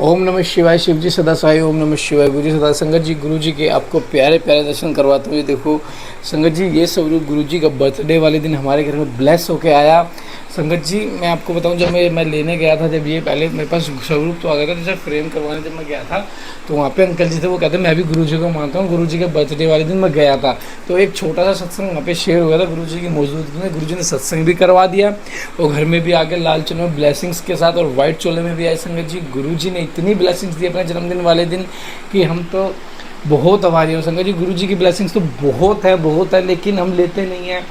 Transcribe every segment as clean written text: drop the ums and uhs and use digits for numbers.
ओम नमः शिवाय। शिव जी सदा सहाय। ओम नमः शिवाय। गुरु जी सदा। संगत जी, गुरु जी के आपको प्यारे प्यारे दर्शन करवाता हूँ। ये देखो संगत जी, ये स्वरूप गुरु जी का बर्थडे वाले दिन हमारे घर में ब्लेस होके आया। संगत जी, मैं आपको बताऊं, जब मैं लेने गया था, जब ये पहले मेरे पास स्वरूप तो आ गया था, जब फ्रेम करवाने जब मैं गया था तो वहाँ पे अंकल जी थे, वो कहते मैं भी गुरु जी को मानता हूँ। गुरु जी के बर्थडे वाले दिन मैं गया था, तो एक छोटा सा सत्संग वहाँ पे शेयर हुआ था गुरु जी की मौजूदगी में। गुरु जी ने सत्संग भी करवा दिया और घर में भी आके लाल चूल्हे में ब्लेसिंग्स के साथ और वाइट चोले में भी आए। संगत जी, गुरु जी ने इतनी ब्लेसिंग्स दी अपने जन्मदिन वाले दिन कि हम तो बहुत आभारी हो। संगत जी, गुरु जी की ब्लेसिंग्स तो बहुत है, लेकिन हम लेते नहीं हैं।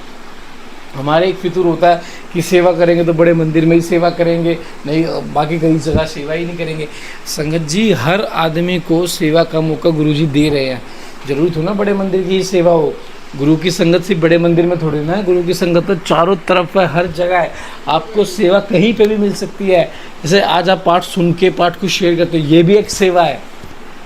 हमारे एक फितूर होता है कि सेवा करेंगे तो बड़े मंदिर में ही सेवा करेंगे, नहीं बाकी कहीं जगह सेवा ही नहीं करेंगे। संगत जी, हर आदमी को सेवा का मौका गुरुजी दे रहे हैं। जरूरी थोड़ा ना बड़े मंदिर की ही सेवा हो। गुरु की संगत सिर्फ बड़े मंदिर में थोड़ी ना है, गुरु की संगत तो चारों तरफ है, हर जगह है। आपको सेवा कहीं पे भी मिल सकती है। जैसे आज आप पाठ सुन के पाठ को शेयर करते हो, ये भी एक सेवा है।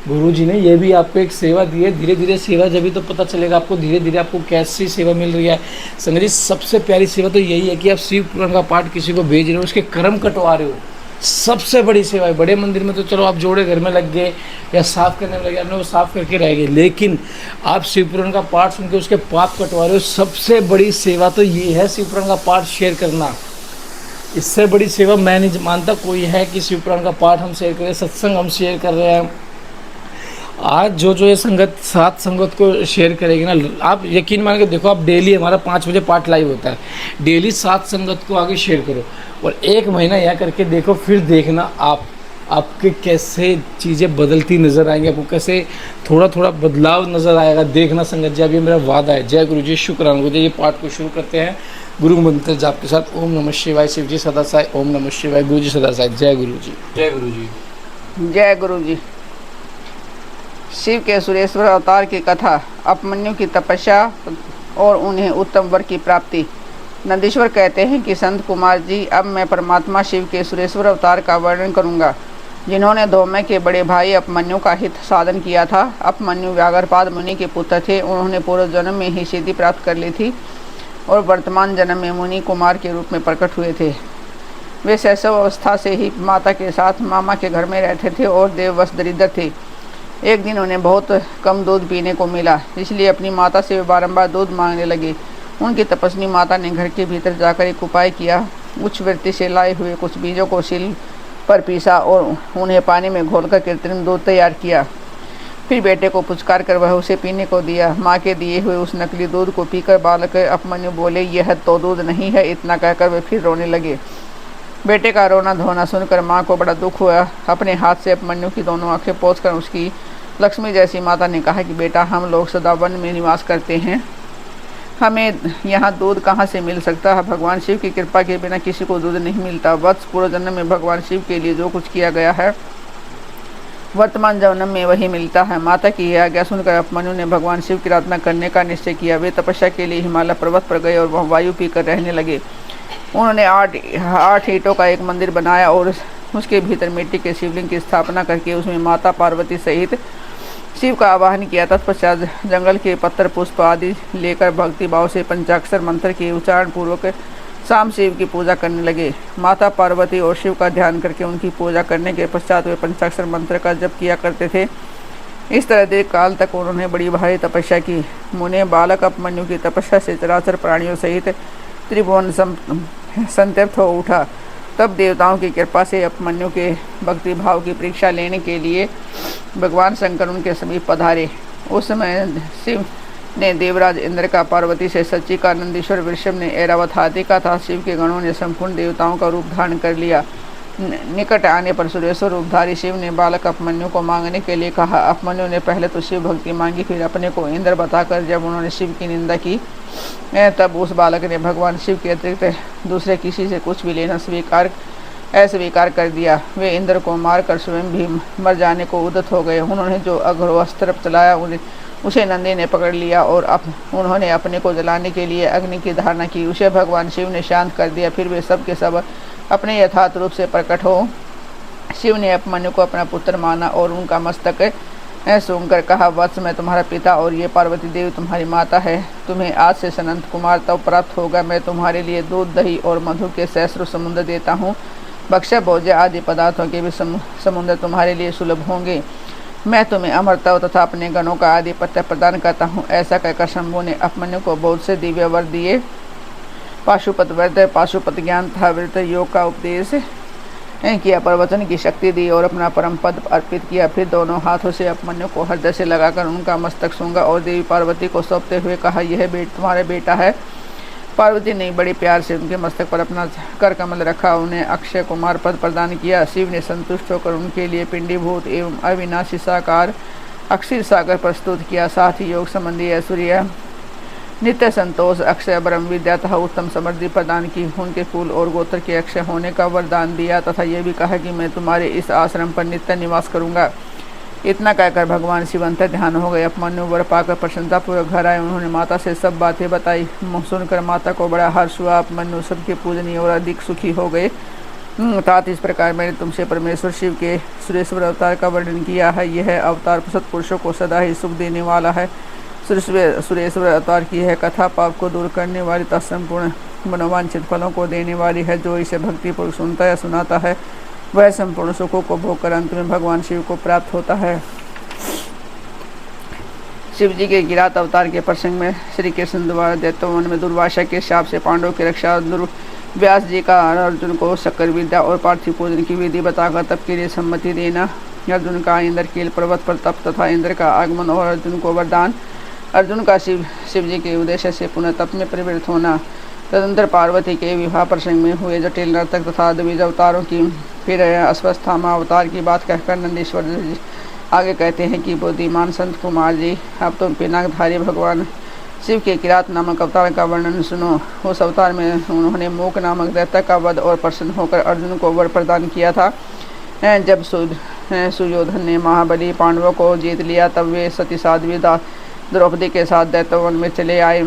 गुरु जी ने ये भी आपको एक सेवा दी है। धीरे धीरे सेवा जब भी तो पता चलेगा आपको, धीरे धीरे आपको कैसी सेवा मिल रही है। संगत जी, सबसे प्यारी सेवा तो यही है कि आप शिव पुराण का पाठ किसी को भेज रहे हो, उसके कर्म कटवा रहे हो। सबसे बड़ी सेवा है। बड़े मंदिर में तो चलो आप जोड़े घर में लग गए या साफ करने में लगे, आपने वो साफ करके रह गए, लेकिन आप शिव पुराण का पाठ सुन के उसके पाप कटवा रहे हो। सबसे बड़ी सेवा तो ये है, शिव पुराण का पाठ शेयर करना। इससे बड़ी सेवा मैं नहीं मानता कोई है कि शिव पुराण का पाठ हम शेयर करें, सत्संग हम शेयर कर रहे हैं। आज जो ये संगत सात संगत को शेयर करेगी ना, आप यकीन मान के देखो, आप डेली हमारा 5 बजे पाठ लाइव होता है, डेली 7 संगत को आगे शेयर करो और 1 महीना यह करके देखो, फिर देखना आपके कैसे चीज़ें बदलती नज़र आएंगी, आपको कैसे थोड़ा थोड़ा बदलाव नज़र आएगा। देखना संगत जी, अभी मेरा वादा है। जय गुरु जी, शुक्रान गुरु जी। ये पाठ को शुरू करते हैं गुरु मंत्र जाप के साथ। ओम नमः शिवाय। शिव जी सदा साई। ओम नमः शिवाय। गुरु जी सदा साई। जय गुरु जी। जय गुरु जी। जय गुरु जी। शिव के सुरेश्वर अवतार की कथा, अपमन्यु की तपस्या और उन्हें उत्तम वर की प्राप्ति। नंदीश्वर कहते हैं कि संत कुमार जी, अब मैं परमात्मा शिव के सुरेश्वर अवतार का वर्णन करूंगा, जिन्होंने धौम्य के बड़े भाई अपमन्यु का हित साधन किया था। अपमन्यु व्याघ्रपाद मुनि के पुत्र थे। उन्होंने पूर्व जन्म में ही सिद्धि प्राप्त कर ली थी और वर्तमान जन्म में मुनि कुमार के रूप में प्रकट हुए थे। वे शैशव अवस्था से ही माता के साथ मामा के घर में रहते थे और देववश दरिद्र थे। एक दिन उन्हें बहुत कम दूध पीने को मिला, इसलिए अपनी माता से वे बारंबार दूध मांगने लगे। उनकी तपस्वी माता ने घर के भीतर जाकर एक उपाय किया। उच्च वृत्ति से लाए हुए कुछ बीजों को सिल पर पीसा और उन्हें पानी में घोलकर कृत्रिम दूध तैयार किया। फिर बेटे को पुचकार कर वह उसे पीने को दिया। माँ के दिए हुए उस नकली दूध को पीकर बालक अपमन्यु बोले, यह तो दूध नहीं है। इतना कहकर वे फिर रोने लगे। बेटे का रोना धोना सुनकर माँ को बड़ा दुख हुआ। अपने हाथ से अपमन्यु की दोनों आंखें पोंछकर उसकी लक्ष्मी जैसी माता ने कहा कि बेटा, हम लोग सदा वन में निवास करते हैं, हमें यहाँ दूध कहाँ से मिल सकता है। भगवान शिव की कृपा के बिना किसी को दूध नहीं मिलता। वत्स पूर्व जन्म में भगवान शिव के लिए जो कुछ किया गया है, वर्तमान जन्म में वही मिलता है। माता की यह आज्ञा सुनकर अपमन्यु ने भगवान शिव की आराधना करने का निश्चय किया। वे तपस्या के लिए हिमालय पर्वत पर गए और वह वायु पीकर रहने लगे। उन्होंने 8 ईंटों का एक मंदिर बनाया और उसके भीतर मिट्टी के शिवलिंग की स्थापना करके उसमें माता पार्वती सहित शिव का आवाहन किया। तत्पश्चात जंगल के पत्थर पुष्प आदि लेकर भक्ति भाव से पंचाक्षर मंत्र के उच्चारण पूर्वक शाम शिव की पूजा करने लगे। माता पार्वती और शिव का ध्यान करके उनकी पूजा करने के पश्चात वे पंचाक्षर मंत्र का जप किया करते थे। इस तरह दीर्घ काल तक उन्होंने बड़ी भारी तपस्या की। मुने बालक अपमन्यु की तपस्या से चराचर प्राणियों सहित त्रिभुवन संतप्त हो उठा। तब देवताओं की कृपा से अपमन्यु के भक्ति भाव की परीक्षा लेने के लिए भगवान शंकर उनके समीप पधारे। उस समय शिव ने देवराज इंद्र का, पार्वती से सच्ची का, नंदीश्वर वृषभ ने ऐरावत हाथी का था। शिव के गणों ने संपूर्ण देवताओं का रूप धारण कर लिया। निकट आने पर सुरेश्वर रूपधारी शिव ने बालक अपमन्यु को मांगने के लिए कहा। अपमन्यु ने पहले तो शिव भक्ति मांगी, फिर अपने को इंद्र बताकर जब उन्होंने शिव की निंदा की, तब उस बालक ने भगवान शिव के अतिरिक्त दूसरे किसी से कुछ भी लेना अस्वीकार कर दिया। वे इंद्र को मारकर स्वयं भी मर जाने को उद्यत हो गए। उन्होंने जो अग्रवस्त्र चलाया उसे नंदी ने पकड़ लिया और उन्होंने अपने को जलाने के लिए अग्नि की धारणा की। उसे भगवान शिव ने शांत कर दिया। फिर वे सब के सब अपने यथार्थ रूप से प्रकट हो। शिव ने अपमन्यु को अपना पुत्र माना और उनका मस्तक सूंघकर कहा, वत्स, मैं तुम्हारा पिता और ये पार्वती देवी तुम्हारी माता है। तुम्हें आज से सनंत कुमार तब प्राप्त होगा। मैं तुम्हारे लिए दूध, दही और मधु के सहस्रों समुद्र देता हूँ। भक्ष्य भोज्य आदि पदार्थों के भी समुद्र तुम्हारे लिए सुलभ होंगे। मैं तुम्हें अमरता तथा अपने गणों का आधिपत्य प्रदान करता हूँ। ऐसा कहकर शंभु ने अभिमन्यु को बहुत से दिव्य वर दिए। पाशुपत वैद्य पाशुपत ज्ञान तथा वृत्त योग का उपदेश किया, प्रवचन की शक्ति दी और अपना परम पद अर्पित किया। फिर दोनों हाथों से अभिमन्यु को हृदय से लगाकर उनका मस्तक सूंघा और देवी पार्वती को सौंपते हुए कहा, यह तुम्हारा बेटा है। पार्वती ने बड़े प्यार से उनके मस्तक पर अपना कर कमल रखा, उन्हें अक्षय कुमार पद प्रदान किया। शिव ने संतुष्ट होकर उनके लिए पिंडीभूत एवं अविनाशी साकार अक्षीर सागर प्रस्तुत किया। साथ ही योग संबंधी ऐश्वर्य, नित्य संतोष, अक्षय ब्रह्म विद्या तथा उत्तम समृद्धि प्रदान की। उनके कुल और गोत्र के अक्षय होने का वरदान दिया तथा यह भी कहा कि मैं तुम्हारे इस आश्रम पर नित्य निवास करूंगा। इतना कहकर भगवान शिव अंतर ध्यान हो गए। अभिमन्यु वर पाकर प्रसन्नतापूर्वक घर आए। उन्होंने माता से सब बातें बताई। सुनकर माता को बड़ा हर्ष हुआ। अभिमन्यु सबके पूजनीय और अधिक सुखी हो गए। तात इस प्रकार मैंने तुमसे परमेश्वर शिव के सुरेश्वर अवतार का वर्णन किया है। यह अवतार सत्पुरुषों को सदा ही सुख देने वाला है। सुरेश्वर अवतार की यह कथा पाप को दूर करने वाली तथा संपूर्ण मनोवांछित फलों को देने वाली है। जो इसे भक्तिपूर्वक सुनता या सुनाता है वह संपूर्ण सुखों को भोग कर अंत में भगवान शिव को प्राप्त होता है। शिव जी के किरात अवतार के प्रसंग में श्री कृष्ण द्वारा दैत्यवन में दुर्वासा के शाप से पांडवों की रक्षा, व्यास जी का अर्जुन को शक्कर विद्या और पार्थिव पूजन की विधि बताकर तप के लिए सम्मति देना, अर्जुन का इंद्र कील पर्वत पर तप तथा इंद्र का आगमन और अर्जुन को वरदान, अर्जुन का शिव जी के उद्देश्य से पुनः तप में प्रवृत्त होना, तदंतर पार्वती के विवाह प्रसंग में हुए जटिल नर्तक तथा द्विज अवतारों की, फिर अश्वस्थामा अवतार की बात कहकर नंदीश्वर जी आगे कहते हैं कि बुद्धिमान संत कुमार जी, अब तुम पिनाकधारी भगवान शिव के किरात नामक अवतार का वर्णन सुनो। उस अवतार में उन्होंने मूक नामक दैत्य का वध और प्रसन्न होकर अर्जुन को वर प्रदान किया था। जब सुयोधन ने महाबली पांडवों को जीत लिया तब वे सती साध्वी द्रौपदी के साथ दैत्यवन में चले आए।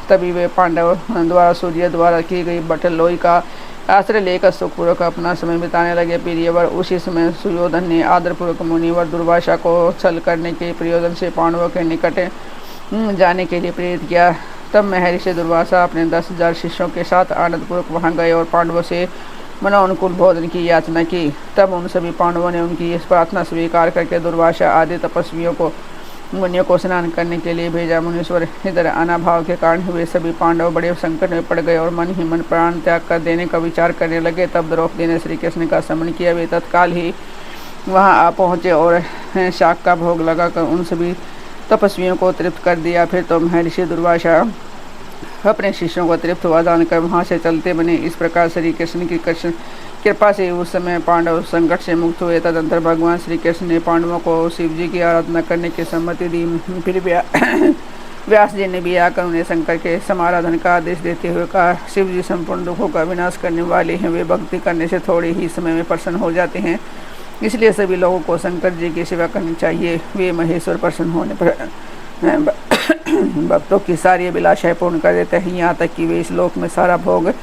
तभी वे पांडव द्वारा सूर्य द्वारा की गई बटल लोई का आश्रय लेकर सुखपूर्वक अपना समय बिताने लगे। प्रियवर उसी समय सुयोधन ने आदरपूर्वक मुनिवर दुर्वासा को छल करने के प्रयोजन से पांडवों के निकट जाने के लिए प्रेरित किया। तब महर्षि दुर्वासा अपने 10,000 शिष्यों के साथ आनंदपूर्वक वहां गए और पांडवों से मनोनुकूल भोजन की याचना की। तब उन सभी पांडवों ने उनकी इस प्रार्थना स्वीकार करके दुर्वासा आदि तपस्वियों को मुनियों को स्नान करने के लिए भेजा। मुनीश्वर इधर अनाभाव के कारण हुए सभी पांडव बड़े संकट में पड़ गए और मन ही मन प्राण त्याग कर देने का विचार करने लगे। तब द्रौपदी ने श्री कृष्ण का समन किया। वे तत्काल ही वहां आ पहुँचे और शाक का भोग लगाकर उन सभी तपस्वियों को तृप्त कर दिया। फिर तो महर्षि दुर्वासा अपने शिष्यों को तृप्त हुआ जानकर वहाँ से चलते बने। इस प्रकार श्री कृष्ण की कृपा से उस समय पांडव संकट से मुक्त हुए। तदंतर भगवान श्री कृष्ण ने पांडवों को शिव जी की आराधना करने की सम्मति दी। फिर व्यास जी ने भी आकर उन्हें शंकर के समाराधन का आदेश देते हुए कहा, शिव जी संपूर्ण दुखों का विनाश करने वाले हैं। वे भक्ति करने से थोड़े ही समय में प्रसन्न हो जाते हैं, इसलिए सभी लोगों को शंकर जी की सेवा करनी चाहिए। वे महेश्वर प्रसन्न होने पर भक्तों की सारी अभिलाषाएं पूर्ण कर देते हैं, यहाँ तक कि वे इस लोक में सारा भोग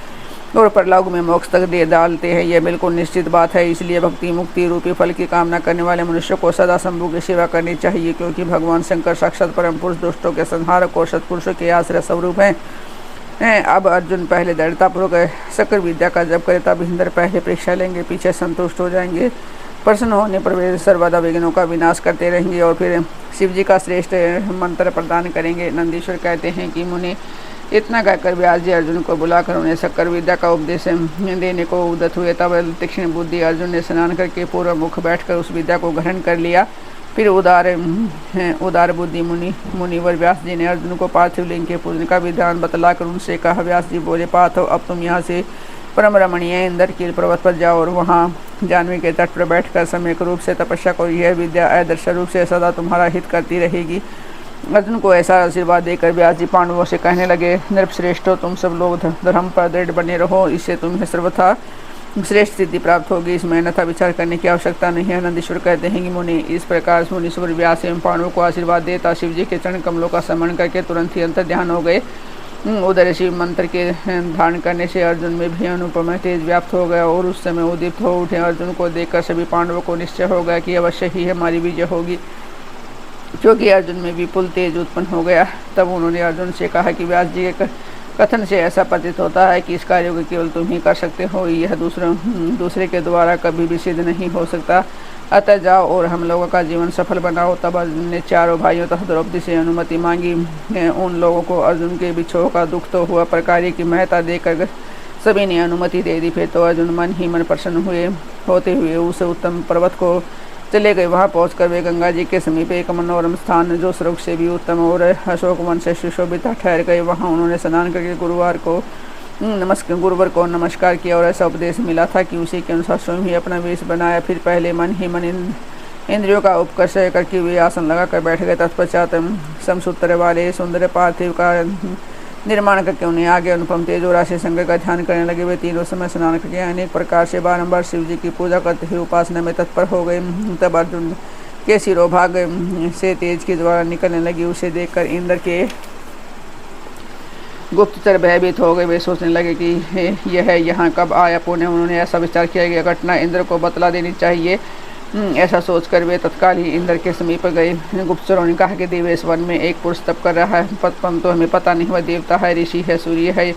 और परलोक में मोक्ष तक दे डालते हैं। यह बिल्कुल निश्चित बात है। इसलिए भक्ति मुक्ति रूपी फल की कामना करने वाले मनुष्य को सदा शंभु की सेवा करनी चाहिए, क्योंकि भगवान शंकर साक्षात परम पुरुष, दुष्टों के संहारक और सत्पुरुषों के आश्रय स्वरूप हैं। अब अर्जुन पहले दृढ़तापूर्वक शक्कर विद्या का जप करे, तब इंद्र पहले परीक्षा लेंगे, पीछे संतुष्ट हो जाएंगे। प्रसन्न होने पर वे सर्वदा विघ्नों का विनाश करते रहेंगे और फिर शिव जी का श्रेष्ठ मंत्र प्रदान करेंगे। नंदीश्वर कहते हैं कि मुनि इतना कहकर व्यास जी अर्जुन को बुलाकर उन्हें शक्कर विद्या का उपदेश देने को उद्यत हुए। तब तीक्ष्ण बुद्धि अर्जुन ने स्नान करके पूर्व मुख बैठकर उस विद्या को ग्रहण कर लिया। फिर उदार बुद्धि मुनिवर व्यास जी ने अर्जुन को पार्थिव लिंग के पूजन का विधान बतलाकर उनसे कहा, व्यास जी बोले, पार्थ, अब तुम यहाँ से परम रमणीय इंद्र कील पर्वत पर जाओ और वहाँ जाह्नवी के तट पर बैठकर सम्यक रूप से तपस्या करो। यह विद्या आदर्श रूप से सदा तुम्हारा हित करती रहेगी। अर्जुन को ऐसा आशीर्वाद देकर व्यास जी पांडवों से कहने लगे, नृपश्रेष्ठो, तुम सब लोग धर्म पर दृढ़ बने रहो, इससे तुम्हें सर्वथा श्रेष्ठ स्थिति प्राप्त होगी। इसमें अन्यथा विचार करने की आवश्यकता नहीं है। नंदीश्वर कहते हैं कि मुनि इस प्रकार मुनीश्वर व्यास एवं पांडवों को आशीर्वाद देता शिव जी के चरण कमलों का स्मरण करके तुरंत ही अंतर ध्यान हो गए। उदय शिव मंत्र के धारण करने से अर्जुन में भी अनुपम तेज व्याप्त हो गया और उस समय उद्दीप्त हो उठे। अर्जुन को देखकर सभी पांडवों को निश्चय हो गया कि अवश्य ही हमारी विजय होगी, क्योंकि अर्जुन में विपुल तेज उत्पन्न हो गया। तब उन्होंने अर्जुन से कहा कि व्यास जी कथन से ऐसा प्रतीत होता है कि इस कार्य को केवल तुम ही कर सकते हो, यह दूसरे के द्वारा कभी भी सिद्ध नहीं हो सकता। अतः जाओ और हम लोगों का जीवन सफल बनाओ। तब अर्जुन ने चारों भाइयों तथा द्रौपदी से अनुमति मांगी। उन लोगों को अर्जुन के विछोह का दुख तो हुआ, पर कार्य की महत्ता देखकर सभी ने अनुमति दे दी। फिर तो अर्जुन मन ही मन प्रसन्न होते हुए उस उत्तम पर्वत को चले गए। वहां पहुंचकर वे गंगा जी के समीप एक मनोरम स्थान जो स्वर्ग से भी उत्तम और अशोक वन से सुशोभित ठहर गए। वहां उन्होंने स्नान करके गुरुवर को नमस्कार किया और ऐसा उपदेश मिला था कि उसी के अनुसार स्वयं ही अपना वेश बनाया। फिर पहले मन ही मन इंद्रियों का उपकर्ष करके वे आसन लगाकर बैठ गए। तत्पश्चात समसूत्र वाले सुंदर पार्थिव का निर्माण करके उन्हें आगे अनुपम तेजो राशि शंकर का ध्यान करने लगे। वे तीनों समय स्नान करके अनेक प्रकार से बारंबार शिव जी की पूजा करते हुए उपासना में तत्पर हो गए। तब अर्जुन के शिरोभाग से तेज की ज्वाला निकलने लगी। उसे देखकर इंद्र के गुप्तचर भयभीत हो गए। वे सोचने लगे कि यह यहाँ कब आया। पुनः उन्होंने ऐसा विचार किया कि घटना इंद्र को बतला देनी चाहिए। ऐसा सोचकर वे तत्काल ही इंद्र के समीप गए। गुप्तचरों ने कहा कि देवेश वन में एक पुरुष तप कर रहा है, परंतु हमें पता नहीं वह देवता है, ऋषि है, सूर्य है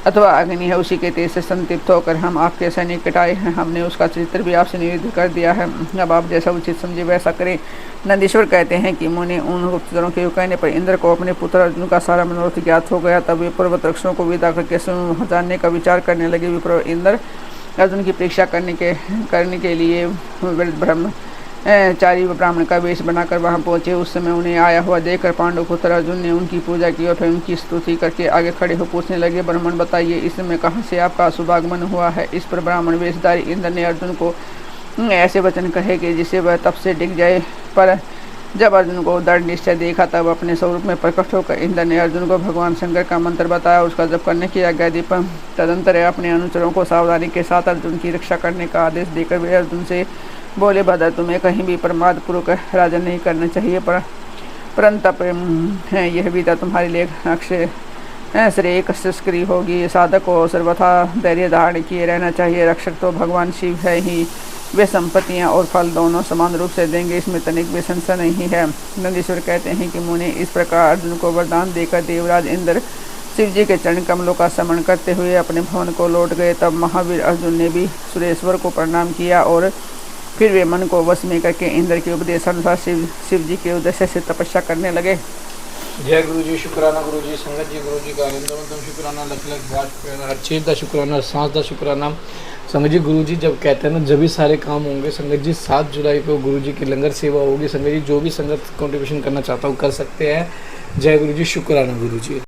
अथवा अग्नि है। उसी के तेज से संतृप्त होकर हम आपके सैनिक कटाए हैं। हमने उसका चित्र भी आपसे निवेदित कर दिया है। अब आप जैसा उचित समझे वैसा करें। नंदीश्वर कहते हैं कि मुनि उन गुप्तचरों के कहने पर इंद्र को अपने पुत्र अर्जुन का सारा मनोरथ ज्ञात हो गया। तब वे पर्वत वृक्षों को विदा करके स्वयं जानने का विचार करने लगे। विप्र इंद्र अर्जुन की परीक्षा करने के लिए ब्रह्मचारी ब्राह्मण का वेश बनाकर वहां पहुंचे। उस समय उन्हें आया हुआ देखकर पांडु पुत्र अर्जुन ने उनकी पूजा की और फिर उनकी स्तुति करके आगे खड़े हो पूछने लगे, ब्राह्मण बताइए, इस समय कहाँ से आपका शुभागमन हुआ है। इस पर ब्राह्मण वेशधारी इंद्र ने अर्जुन को ऐसे वचन कहे कि जिसे वह तप से डिग जाए। पर जब अर्जुन को दृढ़ निश्चय देखा तब अपने स्वरूप में प्रकट होकर इंद्र ने अर्जुन को भगवान शंकर का मंत्र बताया, उसका जप करने की आज्ञा दी। तदंतर अपने अनुचरों को सावधानी के साथ अर्जुन की रक्षा करने का आदेश देकर वे अर्जुन से बोले, भद्र, तुम्हें कहीं भी प्रमाद पूर्वक राजन नहीं करना चाहिए, परंतप यह विद्या तुम्हारे लिए अक्षय श्रेय कष्टकरी होगी। साधक को सर्वथा धैर्य धारण किए रहना चाहिए। रक्षक तो भगवान शिव है ही, वे संपत्तियां और फल दोनों समान रूप से देंगे, इसमें तनिक भी संशय नहीं है। नंदीश्वर कहते हैं कि मुनि इस प्रकार अर्जुन को वरदान देकर देवराज इंद्र शिव जी के चरण कमलों का स्मरण करते हुए अपने भवन को लौट गए। तब महावीर अर्जुन ने भी सुरेश्वर को प्रणाम किया और फिर वे मन को वश में करके इंद्र के उपदेशानुसार शिव जी के उद्देश्य से तपस्या करने लगे। जय गुरु जी, शुक्राना गुरु जी, संगत जी गुरु जी का आनंदम शुक्राना, लख लख बात शुक्राना, हर चीज़ का शुक्राना, सांस का शुक्राना। संगत जी गुरु जी जब कहते हैं ना जब भी सारे काम होंगे। संगत जी 7 जुलाई को गुरु जी की लंगर सेवा होगी। संगत जी जो भी संगत कंट्रीब्यूशन करना चाहता हूँ कर सकते हैं। जय गुरु जी, शुक्राना गुरु जी।